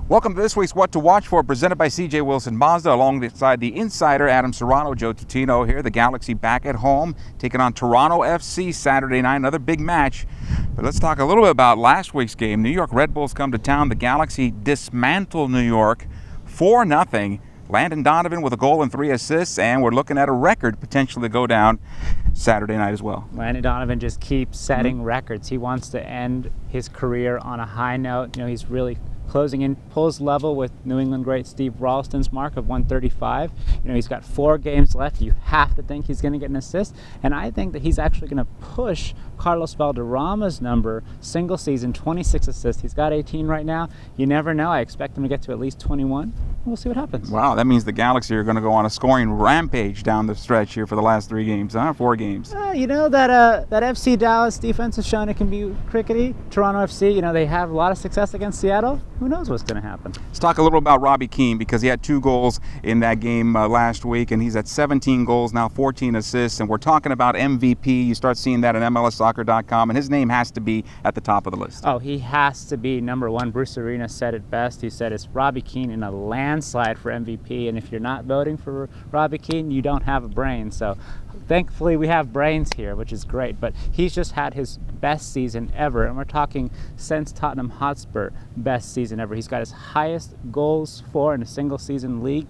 Welcome to this week's What to Watch For, presented by CJ Wilson Mazda, alongside the insider Adam Serrano, Joe Tutino here. The Galaxy back at home, taking on Toronto FC Saturday night, another big match. But let's talk a little bit about last week's game. New York Red Bulls come to town. The Galaxy dismantle New York 4-0. Landon Donovan with a goal and 3 assists, and we're looking at a record potentially to go down Saturday night as well. Landon Donovan just keeps setting records. He wants to end his career on a high note. You know, he's really closing in, pulls level with New England great Steve Ralston's mark of 135. You know, he's got 4 games left. You have to think he's going to get an assist, and I think that he's actually going to push Carlos Valderrama's number, single season, 26 assists. He's got 18 right now. You never know. I expect him to get to at least 21. We'll see what happens. Wow, that means the Galaxy are going to go on a scoring rampage down the stretch here for the last 3 games, huh? 4 games. You know, that FC Dallas defense has shown it can be crickety. Toronto FC, you know, they have a lot of success against Seattle. Who knows what's going to happen? Let's talk a little about Robbie Keane, because he had 2 goals in that game last week, and he's at 17 goals now, 14 assists, and we're talking about MVP. You start seeing that at MLSsoccer.com, and his name has to be at the top of the list. Oh, he has to be number 1. Bruce Arena said it best. He said it's Robbie Keane in a landslide for MVP, and if you're not voting for Robbie Keane, you don't have a brain. So thankfully we have brains here, which is great, but he's just had his best season ever, and we're talking since Tottenham Hotspur, best season ever. He's got his highest goals for in a single season league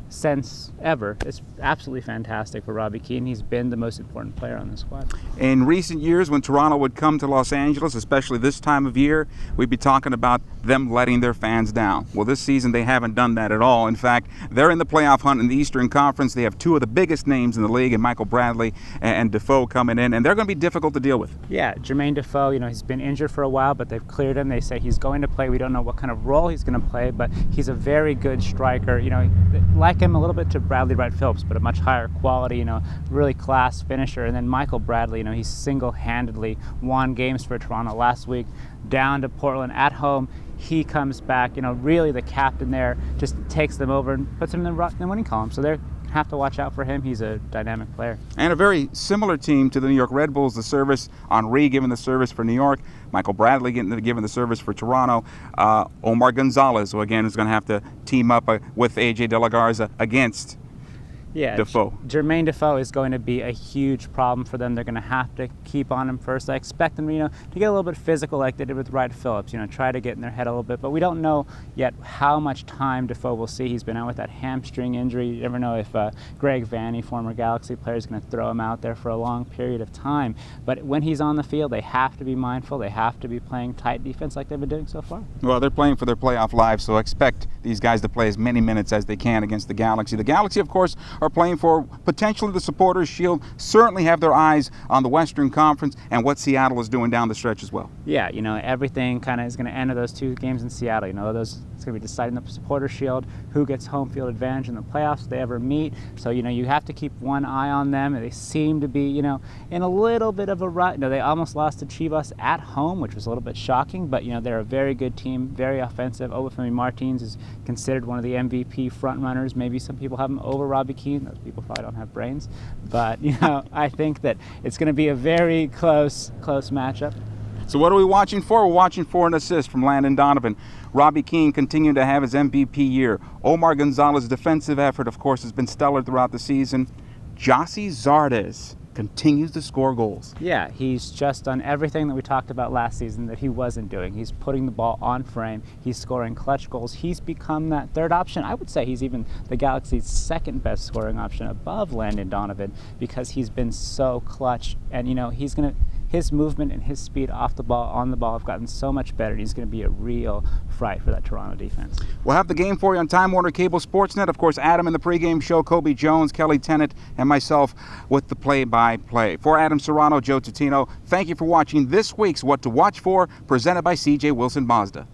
since ever. It's absolutely fantastic for Robbie Keane. He's been the most important player on the squad. In recent years, when Toronto would come to Los Angeles, especially this time of year, we'd be talking about them letting their fans down. Well, this season they haven't done that at all. In fact, they're in the playoff hunt in the Eastern Conference. They have 2 of the biggest names in the league, and Michael Bradley and Defoe coming in, and they're going to be difficult to deal with. Yeah, Jermaine Defoe, you know, he's been injured for a while, but they've cleared him. They say he's going to play. We don't know what kind of role he's going to play, but he's a very good striker. You know, like him a little bit to Bradley Wright Phillips, but a much higher quality, you know, really class finisher. And then Michael Bradley, you know, he single-handedly won games for Toronto last week, down to Portland at home. He comes back, you know, really the captain there, just takes them over and puts them in the winning column. So they have to watch out for him. He's a dynamic player. And a very similar team to the New York Red Bulls, the service, Henry giving the service for New York, Michael Bradley giving the service for Toronto, Omar Gonzalez, who again is going to have to team up with AJ De La Garza against Defoe. Jermaine Defoe is going to be a huge problem for them. They're going to have to keep on him first. I expect them, you know, to get a little bit physical like they did with Wright Phillips, you know, try to get in their head a little bit. But we don't know yet how much time Defoe will see. He's been out with that hamstring injury. You never know if Greg Vanney, former Galaxy player, is going to throw him out there for a long period of time. But when he's on the field, they have to be mindful. They have to be playing tight defense like they've been doing so far. Well, they're playing for their playoff lives, so expect these guys to play as many minutes as they can against the Galaxy. The Galaxy, of course, are playing for potentially the Supporters Shield, certainly have their eyes on the Western Conference and what Seattle is doing down the stretch as well. Yeah, you know, everything kind of is going to end of those 2 games in Seattle. You know, it's going to be deciding the Supporters Shield, who gets home field advantage in the playoffs if they ever meet. So, you know, you have to keep one eye on them. They seem to be, you know, in a little bit of a rut. You know, they almost lost to Chivas at home, which was a little bit shocking, but, you know, they're a very good team, very offensive. Obafemi Martins is considered one of the MVP frontrunners. Maybe some people have him over Robbie Keane. Those people probably don't have brains, but, you know, I think that it's going to be a very close matchup. So what are we watching for? We're watching for an assist from Landon Donovan. Robbie Keane continuing to have his MVP year. Omar Gonzalez's defensive effort, of course, has been stellar throughout the season. Gyasi Zardes continues to score goals. Yeah, he's just done everything that we talked about last season that he wasn't doing. He's putting the ball on frame. He's scoring clutch goals. He's become that third option. I would say he's even the Galaxy's second best scoring option above Landon Donovan, because he's been so clutch. And, you know, his movement and his speed off the ball, on the ball have gotten so much better. He's going to be a real fright for that Toronto defense. We'll have the game for you on Time Warner Cable Sportsnet. Of course, Adam in the pregame show, Kobe Jones, Kelly Tennant, and myself with the play-by-play. For Adam Serrano, Joe Tutino, thank you for watching this week's What to Watch For, presented by CJ Wilson Mazda.